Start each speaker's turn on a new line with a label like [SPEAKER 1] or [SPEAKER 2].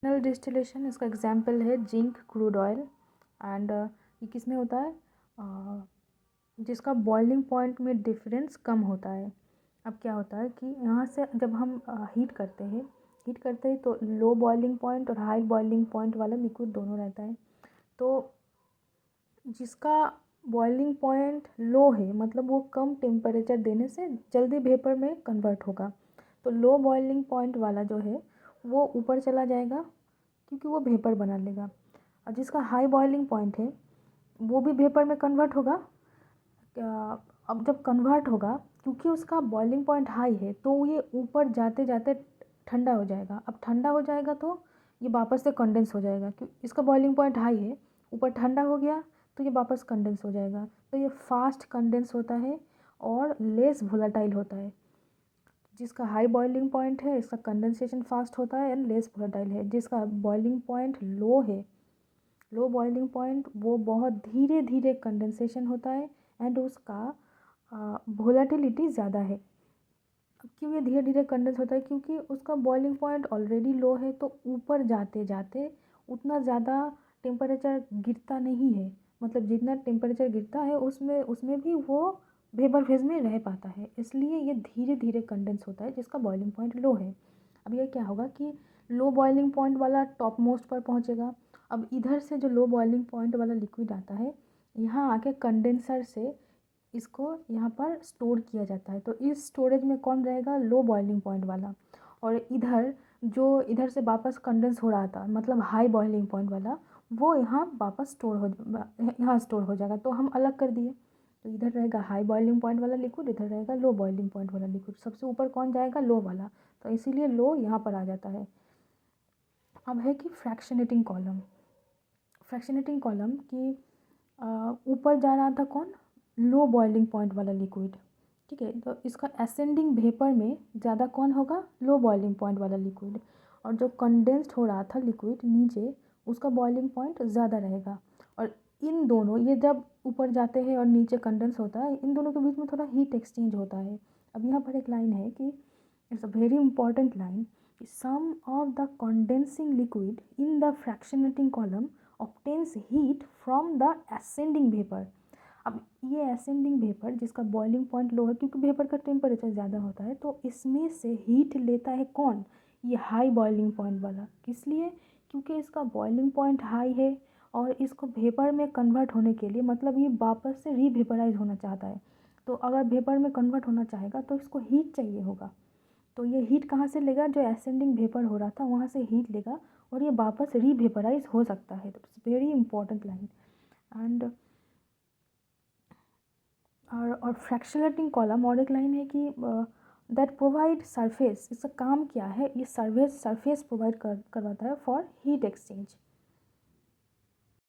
[SPEAKER 1] नल distillation इसका example है zinc crude oil. And ये किस में होता है, जिसका बॉइलिंग पॉइंट में डिफरेंस कम होता है। अब क्या होता है कि यहाँ से जब हम हीट करते हैं तो लो बॉइलिंग पॉइंट और हाई बॉइलिंग पॉइंट वाला लिक्विड दोनों रहता है। तो जिसका बॉइलिंग पॉइंट लो है, मतलब वो कम टेम्परेचर देने से जल्दी वेपर में कन्वर्ट होगा, तो लो बॉइलिंग पॉइंट वाला जो है वो ऊपर चला जाएगा क्योंकि वो वेपर बना लेगा। और जिसका हाई बॉइलिंग पॉइंट है वो भी वेपर में कन्वर्ट होगा। अब जब कन्वर्ट होगा, क्योंकि उसका बॉइलिंग पॉइंट हाई है, तो ये ऊपर जाते जाते ठंडा हो जाएगा। अब ठंडा हो जाएगा तो ये वापस से कंडेंस हो जाएगा, क्योंकि इसका बॉइलिंग पॉइंट हाई है, ऊपर ठंडा हो गया तो ये वापस कंडेंस हो जाएगा। तो ये फास्ट कंडेंस होता है और लेस वोलेटाइल होता है। जिसका हाई बॉइलिंग पॉइंट है इसका कंडेंसेशन फास्ट होता है एंड लेस वोलेटाइल है। जिसका बॉइलिंग पॉइंट लो है, लो बॉइलिंग पॉइंट, वो बहुत धीरे धीरे कंडेंसेशन होता है एंड उसका वोलेटिलिटी ज़्यादा है। अब क्यों ये धीरे धीरे कंडेंस होता है, क्योंकि उसका बॉइलिंग पॉइंट ऑलरेडी लो है, तो ऊपर जाते जाते उतना ज़्यादा टेम्परेचर गिरता नहीं है। मतलब जितना टेम्परेचर गिरता है उसमें उसमें भी वो वेपर फेज में रह पाता है, इसलिए ये धीरे धीरे कंडेंस होता है जिसका बॉइलिंग पॉइंट लो है। अब ये क्या होगा कि लो बॉइलिंग पॉइंट वाला टॉप मोस्ट पर पहुंचेगा। अब इधर से जो लो बॉइलिंग पॉइंट वाला लिक्विड आता है, यहाँ आके कंडेंसर से इसको यहाँ पर स्टोर किया जाता है। तो इस स्टोरेज में कौन रहेगा, लो बॉइलिंग पॉइंट वाला। और इधर जो इधर से वापस कंडेंस हो रहा था, मतलब हाई बॉइलिंग पॉइंट वाला, वो यहाँ वापस यहाँ स्टोर हो जाएगा। तो हम अलग कर दिए, तो इधर रहेगा हाई बॉइलिंग पॉइंट वाला लिक्विड, इधर रहेगा लो बॉइलिंग पॉइंट वाला लिक्विड। सबसे ऊपर कौन जाएगा, लो वाला, तो इसीलिए लो यहाँ पर आ जाता है। अब है कि फ्रैक्शनेटिंग कॉलम। फ्रैक्शनेटिंग कॉलम की ऊपर जा रहा था कौन, लो बॉइलिंग पॉइंट वाला लिक्विड, ठीक है। तो इसका असेंडिंग वेपर में ज़्यादा कौन होगा, लो बॉइलिंग पॉइंट वाला लिक्विड। और जो कंडेंस्ड हो रहा था लिक्विड नीचे, उसका बॉइलिंग पॉइंट ज़्यादा रहेगा। और इन दोनों, ये जब ऊपर जाते हैं और नीचे कंडेंस होता है, इन दोनों के बीच में थोड़ा हीट एक्सचेंज होता है। अब यहाँ पर एक लाइन है कि it's a very important line, some of the condensing liquid in the fractionating column obtains heat from the ascending vapour. अब ये ascending वेपर जिसका बॉइलिंग पॉइंट लो है, क्योंकि वेपर का टेम्परेचर ज़्यादा होता है, तो इसमें से हीट लेता है कौन, ये हाई बॉइलिंग पॉइंट वाला। किस लिए, क्योंकि इसका बॉइलिंग पॉइंट हाई है और इसको वेपर में कन्वर्ट होने के लिए, मतलब ये वापस से रीवेपराइज होना चाहता है। तो अगर वेपर में कन्वर्ट होना चाहेगा तो इसको हीट चाहिए होगा। तो ये हीट कहाँ से लेगा, जो असेंडिंग वेपर हो रहा था वहाँ से हीट लेगा और ये वापस रीवेपराइज हो सकता है। तो it's very important line. And और फ्रैक्शनेटिंग कॉलम, और एक लाइन है कि दैट प्रोवाइड सरफेस, इसका काम क्या है, ये सरफेस प्रोवाइड करवाता है फॉर हीट एक्सचेंज।